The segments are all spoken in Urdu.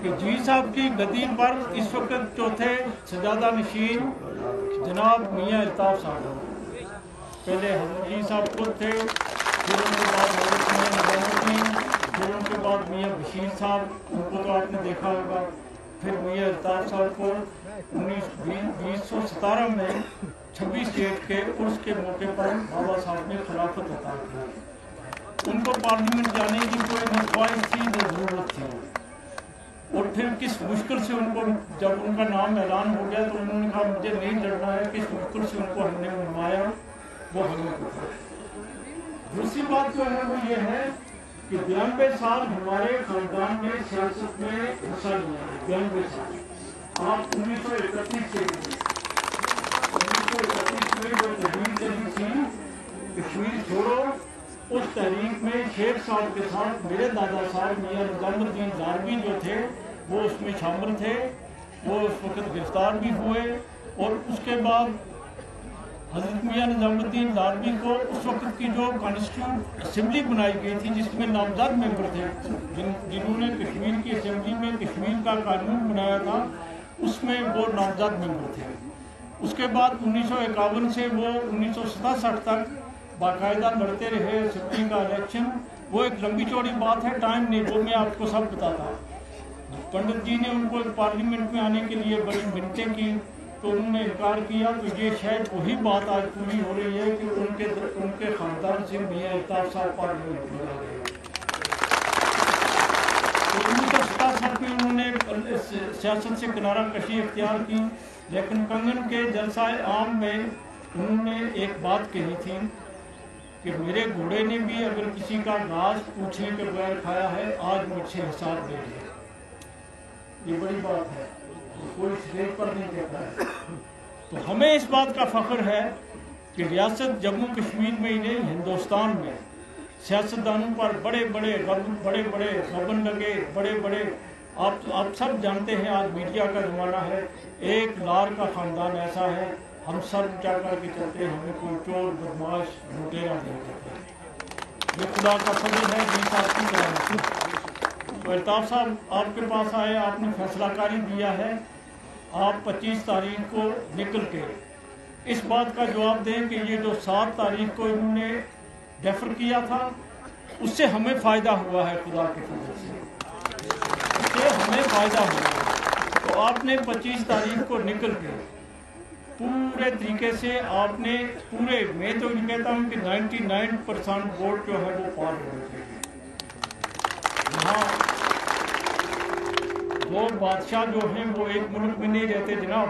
کہ جی صاحب کی گدی پر اس وقت چوتھے سجادہ نشین جناب میاں الطاف صاحب، پہلے حضرت جی صاحب خود تھے، پھر ان کے بعد حضرت میاں نظام الدین، پھر ان کے بعد میاں بشیر صاحب، ان کو تو آپ نے دیکھا ہوگا، پھر میاں الطاف صاحب کو 1917 میں 26 ڈیٹ کے عرس کے موقع پر بابا صاحب نے خلافت عطا کی۔ ان کو پارلیمنٹ جانے کی کوئی نہ خواہش تھی نہ ضرورت تھی، اور پھر کس مشکل سے ان کو جب ان کا نام اعلان ہو گیا تو انہوں نے کہا مجھے نہیں لڑنا ہے، کس مشکل سے ان کو ہم نے منوایا وہ ہمیں پتہ ہے۔ دوسری بات جو ہے وہ یہ ہے کہ 92 سال ہمارے خاندان نے سیاست میں حصہ لیا ہے، 92 سال۔ آپ 1931 سے 1931 میں جو تحریک چلی تھی کشمیر چھوڑو، اس تحریک میں شیر صاحب کے ساتھ میرے دادا صاحب میاں نظام الدین لاروی جو تھے وہ اس میں شامل تھے، وہ اس وقت گرفتار بھی ہوئے، اور اس کے بعد حضرت میاں نظام الدین لاروی کو اس وقت کی جو کانسٹیٹیوٹ اسمبلی بنائی گئی تھی جس میں نامزد ممبر تھے، جنہوں نے کشمیر کی اسمبلی میں کشمیر کا قانون بنایا تھا، اس میں وہ نامزد ممبر تھے۔ اس کے بعد 1951 سے وہ 1967 تک باقاعدہ لڑتے رہے اسمبلی کا الیکشن۔ وہ ایک لمبی چوڑی بات ہے، ٹائم نہیں، وہ میں آپ کو سب بتاتا۔ پنڈت جی نے ان کو پارلیمنٹ میں آنے کے لیے بڑی منتیں کی تو انہوں نے انکار کیا، تو یہ شاید وہی بات آج پوری ہو رہی ہے کہ ان کے خاندان سے میاں الطاف صاحب پارلیمنٹ میں آ گئے۔ 1967 میں انہوں نے سیاست سے کنارہ کشی اختیار کی، لیکن کنگن کے جلسہ عام میں انہوں نے ایک بات کہی تھی کہ میرے گھوڑے نے بھی اگر کسی کا گھاس پوچھنے کے بغیر کھایا ہے آج مجھ سے حساب لے لیا۔ یہ بڑی بات ہے، کوئی اسٹیج پر نہیں کہتا ہے۔ تو ہمیں اس بات کا فخر ہے کہ ریاست جموں کشمیر میں ہی نہیں ہندوستان میں سیاستدانوں پر بڑے بڑے غبن لگے، بڑے بڑے آپ سب جانتے ہیں، آج میڈیا کا زمانہ ہے، ایک لار کا خاندان ایسا ہے، ہم سر اونچا کر کے چلتے ہیں، ہمیں کوئی چور بدماش لٹیرا نہیں کرتے۔ یہ خدا کا فضل ہے، جی صاحب کی طرح۔ تو الطاف صاحب آپ کے پاس آئے، آپ نے فیصلہ کاری دیا ہے، آپ 25 تاریخ کو نکل کے اس بات کا جواب دیں کہ یہ جو 7 تاریخ کو انہوں نے ڈیفر کیا تھا اس سے ہمیں فائدہ ہوا ہے، خدا کے فضل سے اس سے ہمیں فائدہ ہوا۔ تو آپ نے 25 تاریخ کو نکل کے پورے طریقے سے آپ نے پورے، میں تو یہ کہتا ہوں کہ 99% ووٹ جو ہے وہ پار ہو گئے تھے۔ یہاں دو بادشاہ جو ہیں وہ ایک ملک میں نہیں رہتے جناب،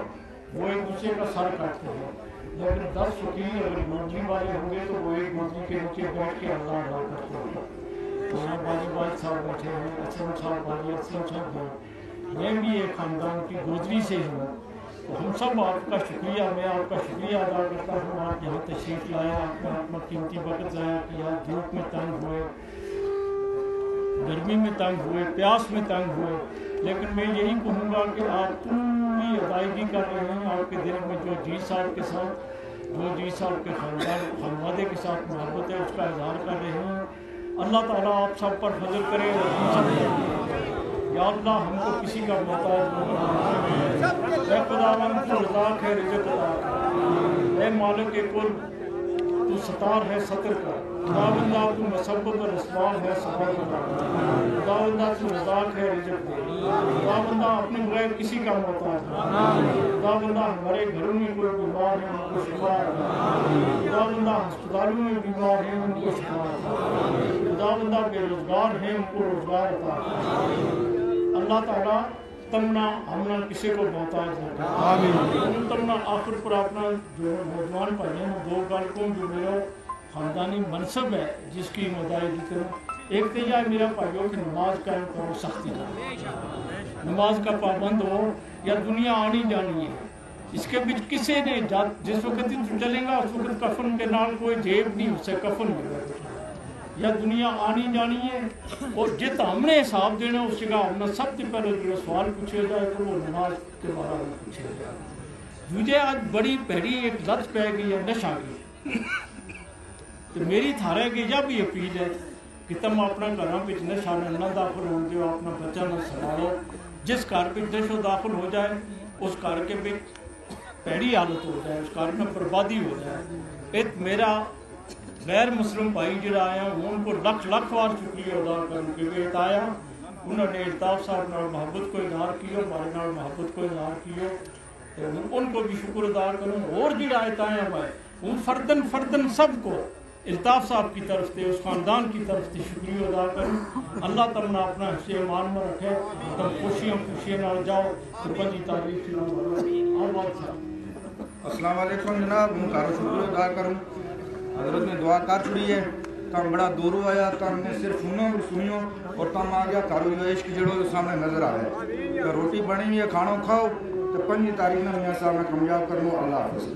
وہ ایک دوسرے کا سر کاٹتے ہیں، لیکن 10 وکیل اگر گوجری والے ہوں گے تو وہ ایک دوسرے کے نیچے بیٹھ کے اللہ اللہ کرتے ہیں۔ یہاں باجی صاحب بیٹھے ہیں، اسلم صاحب باجی اسلم صاحب ہیں، میں بھی ایک خاندان کی گوجری سے ہوں، تو ہم سب آپ کا شکریہ، میں آپ کا شکریہ ادا کرتا ہوں، آپ یہاں تشریف لائے، آپ نے اپنا قیمتی وقت ضائع کیا، دھوپ میں تنگ ہوئے، گرمی میں تنگ ہوئے، پیاس میں تنگ ہوئے، لیکن میں یہی کہوں گا کہ آپ پوری ادائیگی کر رہے ہیں، آپ کے دل میں جو جی صاحب کے ساتھ، جو جی صاحب کے خانوادے کے ساتھ محبت ہے اس کا اظہار کر رہے ہیں۔ اللہ تعالیٰ آپ سب پر فضل کرے، یا اللہ ہم کو کسی کا محتاج نہیں، اے خداوند تو رضا ہے رزق عطا کر، اے مالک کل تو ستار ہے ستر کا، خداوندہ تو مسبب اور اسباب ہے سبب کا، خداوندہ تو رزاق ہے رزق دے، خداوندہ اپنے بغیر کسی کا محتاج نہیں، خداوندہ ہمارے گھروں میں کوئی بیمار ہے ان کو شفا عطا، خداوندہ ہسپتالوں میں بیمار ہیں ان کو شفا عطا، خداوندہ بے روزگار ہیں ان کو روزگار عطا، اللہ تعالیٰ تمنا ہمنا کسی کو محتاج نہ کرے۔ تمنا آخر پر اپنا جو نوجوان بھائی ہیں دو گل کو جو میرا خاندانی منصب ہے جس کی ادائیگی کروں، ایک تو یہ میرا بھائیوں کی نماز قائم کرو، سختی نہ نماز کا پابند ہو، یا دنیا آنی جانی ہے، اس کے بچ کسی نے جس وقت چلے گا اس وقت کفن کے نال کوئی جیب نہیں، اس سے کفن ہوگا، یا دنیا آنی جانی ہے، اور جت ہم نے حساب دینا اس جگہ ہم نے سب سے پہلے جو سوال پوچھے جائے تو وہ نماز کے بارے میں پوچھے جائے۔ مجھے آج بڑی پیڑی ایک لت پہ گئی ہے نشہ کی، تو میری تھارے کی یہ بھی اپیل ہے کہ تم اپنا گھر نشا نہ داخل ہو جو اپنا بچہ نہ سنبھالو. جس گھر پہ نشو داخل ہو جائے اس گھر کے بھی پیڑی حالت ہو جائے, اس گھر میں بربادی ہو جائے. ایک میرا غیر مسلم بھائی جڑا آیا ان کو لکھ لکھ بار شکریہ ادا کروں کہ وہ آیا, انہوں نے الطاف صاحب نال محبت کو اظہار کیا, ہمارے نال محبت کو اظہار کیا, تو ان کو بھی شکر ادا کروں. اور جڑا آیا میں ان فردن فردن سب کو الطاف صاحب کی طرف سے اس خاندان کی طرف سے شکریہ ادا کروں. اللہ تمنا اپنا حصے ایمان میں رکھے, تم خوشیاں نال جاؤ تو بڑی تعریف سنا. السلام علیکم جناب, ہوں تارو شکریہ ادا کروں. حضرت نے دعا کر چھڑی ہے, تم بڑا دورو آیا, تم نے صرف سنو سنیو اور تم آ گیا تارو جو عشق جڑو سامنے نظر آئے. روٹی بنی ہوئی ہے, کھانو کھاؤ تو 5 تاریخ میں میاں صاحب نے کامیاب کرنو. اللہ حافظ.